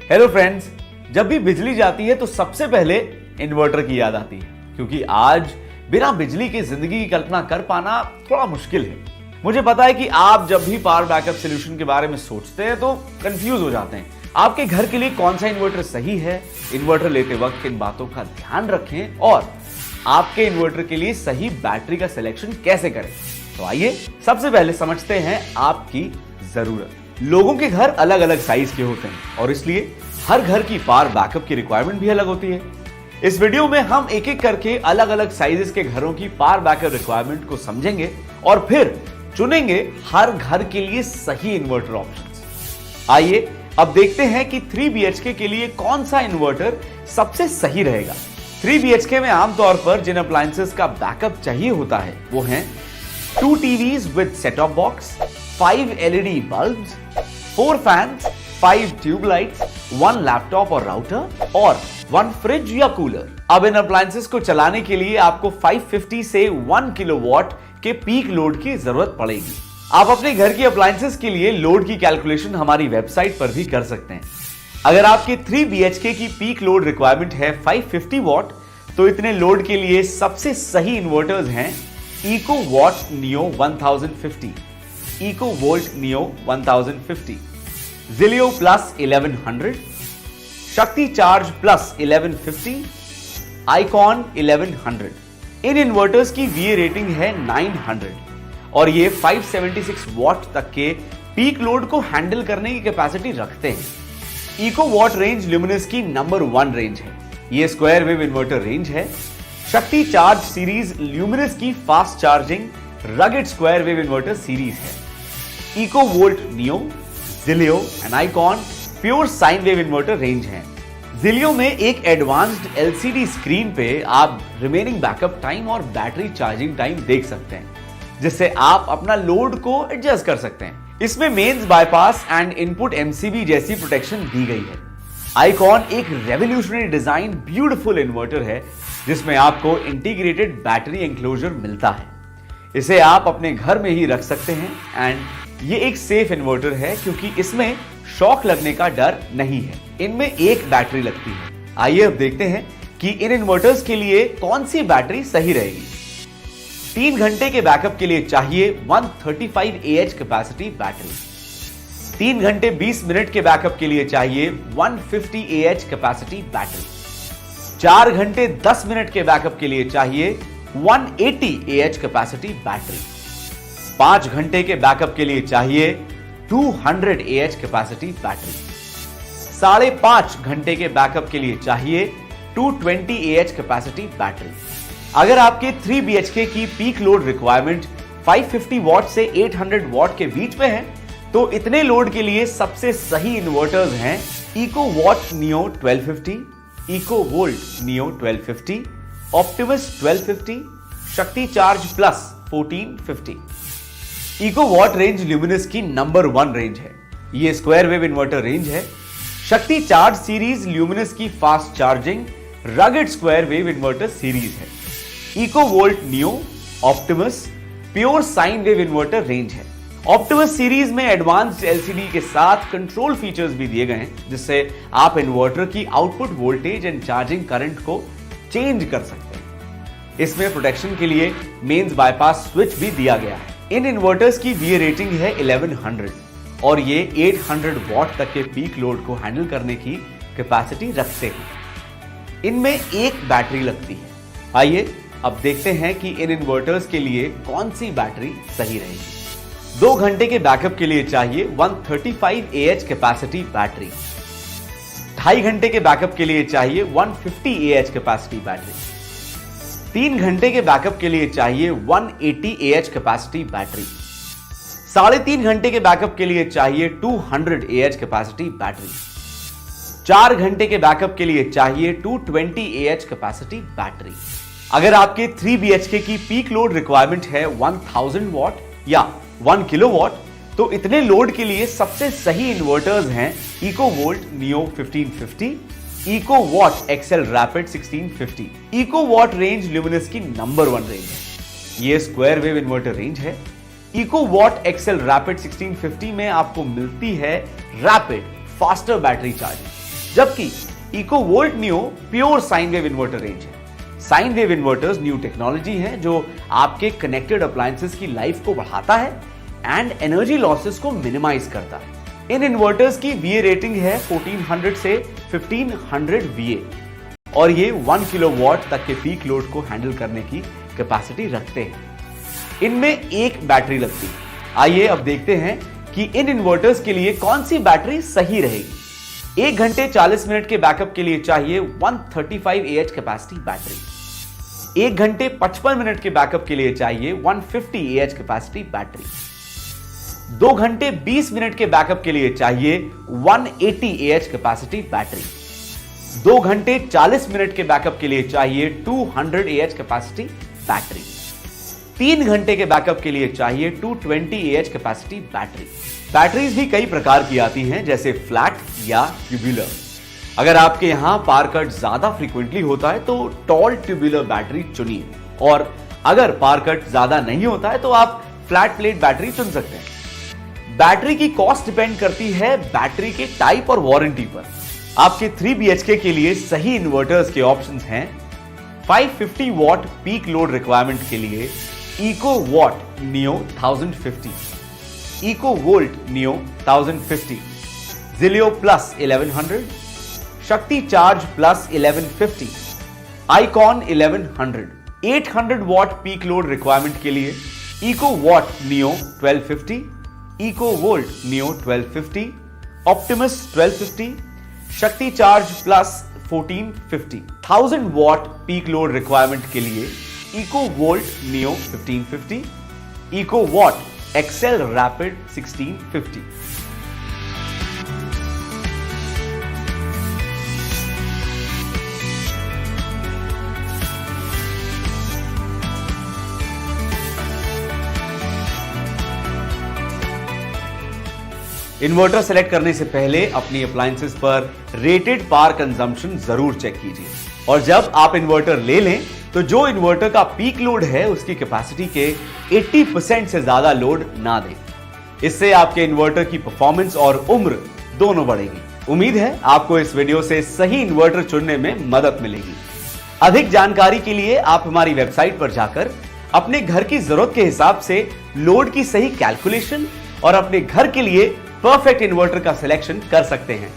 Hello friends, जब भी बिजली जाती है तो सबसे पहले इन्वर्टर की याद आती है, क्योंकि आज बिना बिजली की जिंदगी की कल्पना कर पाना थोड़ा मुश्किल है। मुझे पता है कि आप जब भी पावर बैकअप सॉल्यूशन के बारे में सोचते हैं तो कंफ्यूज हो जाते हैं। आपके घर के लिए कौन सा इन्वर्टर सही है, इन्वर्टर लेते वक्त किन बातों का ध्यान रखें और आपके इन्वर्टर के लिए सही बैटरी का सिलेक्शन कैसे करें। तो आइए सबसे पहले समझते हैं आपकी जरूरत। लोगों के घर अलग अलग साइज के होते हैं और इसलिए हर घर की पावर बैकअप की रिक्वायरमेंट भी अलग होती है। इस वीडियो में हम एक एक करके अलग अलग साइजेस के घरों की पावर बैकअप रिक्वायरमेंट को समझेंगे और फिर चुनेंगे हर घर के लिए सही इन्वर्टर ऑप्शंस। आइए अब देखते हैं कि 3 BHK के लिए कौन सा इन्वर्टर सबसे सही रहेगा। 3 BHK में आमतौर पर जिन अप्लायंसेस का बैकअप चाहिए होता है वो हैं 2 TVs with set top box, 5 LED bulbs, 4 fans, 5 tube lights, 1 laptop और राउटर और 1 फ्रिज या कूलर। अब इन अप्लायंसेस को चलाने के लिए आपको 550 से 1 किलोवाट के पीक लोड की जरूरत पड़ेगी। आप अपने घर की अप्लायंसेस के लिए लोड की कैलकुलेशन हमारी वेबसाइट पर भी कर सकते हैं। अगर आपके 3 BHK की पीक लोड रिक्वायरमेंट है 550 वॉट, तो इतने लोड के लिए सबसे सही इन्वर्टर्स हैं EcoWatt Neo 1050, EcoVolt Neo 1050, Zilio Plus 1100, Shakti Charge Plus 1150, Icon 1100। इन इन्वर्टर्स की VA रेटिंग है 900 और ये 576 वॉट तक के पीक लोड को हैंडल करने की कैपेसिटी रखते हैं। EcoWatt रेंज ल्यूमिनस की नंबर 1 रेंज है। ये स्क्वायर वेव इन्वर्टर रेंज है। शक्ति चार्ज सीरीज ल्यूमिनस की fast charging rugged square wave inverter series है। EcoVolt Neo, Zilio and Icon pure sine wave inverter range है। Zilio में एक एडवांस्ड LCD स्क्रीन पे आप रिमेनिंग बैकअप टाइम और बैटरी चार्जिंग टाइम देख सकते हैं, जिससे आप अपना लोड को एडजस्ट कर सकते हैं। इसमें mains bypass and input MCB जैसी प्रोटेक्शन दी गई है। आइकॉन एक रेवोल्यूशनरी डिजाइन ब्यूटीफुल इन्वर्टर है जिसमें आपको इंटीग्रेटेड बैटरी एंक्लोजर मिलता है। इसे आप अपने घर में ही रख सकते हैं एंड ये एक सेफ इन्वर्टर है क्योंकि इसमें शॉक लगने का डर नहीं है। इनमें एक बैटरी लगती है। आइए अब देखते हैं कि इन इन्वर्टर्स के लिए कौन सी बैटरी सही रहेगी। 3 घंटे के बैकअप के लिए चाहिए 135 AH कैपेसिटी बैटरी। 3 घंटे 20 मिनट के बैकअप के लिए चाहिए 150 AH कैपेसिटी बैटरी। 4 घंटे 10 मिनट के बैकअप के लिए चाहिए 180 AH कैपेसिटी बैटरी। 5 घंटे के बैकअप के लिए चाहिए 200 AH कैपेसिटी बैटरी। 5.5 घंटे के बैकअप के लिए चाहिए 220 AH कैपेसिटी बैटरी। अगर आपके 3 BHK की पीक लोड रिक्वायरमेंट 550 वॉट से 800 वॉट के बीच में है, तो इतने लोड के लिए सबसे सही इन्वर्टर्स हैं EcoWatt Neo 1250, EcoVolt Neo 1250, Optimus 1250, Shakti Charge Plus 1450। EcoWatt range luminous की नंबर 1 रेंज है। ये स्क्वायर वेव इन्वर्टर रेंज है। शक्ति चार्ज सीरीज ल्यूमिनस की fast charging rugged square wave inverter series है। EcoVolt Neo, Optimus pure sine wave inverter range है। Optimus series में advanced LCD के साथ कंट्रोल फीचर्स भी दिए गए हैं, जिससे आप इन्वर्टर की output voltage and charging current को चेंज कर सकते हैं। इसमें प्रोटेक्शन के लिए मेंस बाईपास स्विच भी दिया गया है। इन इन्वर्टर्स की VA रेटिंग है 1100 और ये 800 वॉट तक के पीक लोड को हैंडल करने की कैपेसिटी रखते हैं। इनमें एक बैटरी लगती है। आइए अब देखते हैं कि इन इन्वर्टर्स के लिए कौन सी बैटरी सही रहेगी। 2 घंटे के बैकअप के लिए चाहिए 135 AH कैपेसिटी बैटरी। 2.5 घंटे के बैकअप के लिए चाहिए 150 AH कैपेसिटी बैटरी। 3 घंटे के बैकअप के लिए चाहिए 180 AH कैपेसिटी बैटरी। 3.5 घंटे के बैकअप के लिए चाहिए 200 AH कैपेसिटी बैटरी। 4 घंटे के बैकअप के लिए चाहिए 220 AH कैपेसिटी बैटरी। अगर आपके 3 BHK की पीक लोड रिक्वायरमेंट है 1000 वॉट या 1 किलोवाट, तो इतने लोड के लिए सबसे सही इन्वर्टर्स हैं EcoVolt Neo 1550, EcoWatt XL Rapid 1650। EcoWatt range luminous की नंबर 1 रेंज है। ये स्क्वायर वेव इन्वर्टर रेंज है। EcoWatt XL Rapid 1650 में आपको मिलती है रैपिड फास्टर बैटरी चार्जिंग। जबकि Ecovolt neo pure sine wave inverter range है। Sine wave inverters new technology है जो आपके कनेक्टेड अप्लायंसेस की लाइफ को बढ़ाता है एंड एनर्जी लॉसेस को मिनिमाइज करता है। इन इन्वर्टर्स की VA रेटिंग है 1400 से 1500 VA और ये 1 किलोवाट तक के पीक लोड को हैंडल करने की कैपेसिटी रखते हैं। इनमें एक बैटरी लगती है। आइए अब देखते हैं कि इन इन्वर्टर्स के लिए कौन सी बैटरी सही रहेगी। 1 घंटे 40 मिनट के बैकअप के लिए चाहिए 135 AH कैपेसिटी बैटरी। 1 घंटे 55 मिनट के बैकअप के लिए चाहिए 150 AH कैपेसिटी बैटरी। 2 घंटे 20 मिनट के बैकअप के लिए चाहिए 180 AH कैपेसिटी बैटरी। 2 घंटे 40 मिनट के बैकअप के लिए चाहिए 200 AH कैपेसिटी बैटरी। 3 घंटे के बैकअप के लिए चाहिए 220 AH कैपेसिटी बैटरी। बैटरीज भी कई प्रकार की आती हैं, जैसे फ्लैट या ट्यूबुलर। अगर आपके यहां पावर कट ज्यादा फ्रीक्वेंटली होता है तो टॉल ट्यूबुलर बैटरी चुनिए, और अगर पावर कट ज्यादा नहीं होता है तो आप फ्लैट प्लेट बैटरी चुन सकते हैं। बैटरी की कॉस्ट डिपेंड करती है बैटरी के टाइप और वारंटी पर। आपके 3 BHK के लिए सही इन्वर्टर्स के ऑप्शंस हैं 550 वॉट पीक लोड रिक्वायरमेंट के लिए Ecowatt neo 1050, Ecovolt neo 1050, Zelio plus 1100, Shakti charge plus 1150, icon 1100। 800 watt peak load requirement के लिए Ecowatt neo 1250, Ecovolt neo 1250, Optimus 1250, Shakti charge plus 1450। 1000 watt peak load requirement के लिए Ecovolt neo 1550, Ecowatt Xcel rapid 1650। Inverter select करने से पहले अपनी appliances पर rated power consumption जरूर चेक कीजिए, और जब आप इन्वर्टर ले लें तो जो इन्वर्टर का पीक लोड है उसकी कैपेसिटी के 80% से ज्यादा लोड ना दे। इससे आपके इन्वर्टर की परफॉर्मेंस और उम्र दोनों बढ़ेगी। उम्मीद है आपको इस वीडियो से सही इन्वर्टर चुनने में मदद मिलेगी। अधिक जानकारी के लिए आप हमारी वेबसाइट पर जाकर अपने घर की जरूरत के हिसाब से लोड की सही कैलकुलेशन और अपने घर के लिए परफेक्ट इन्वर्टर का सिलेक्शन कर सकते हैं।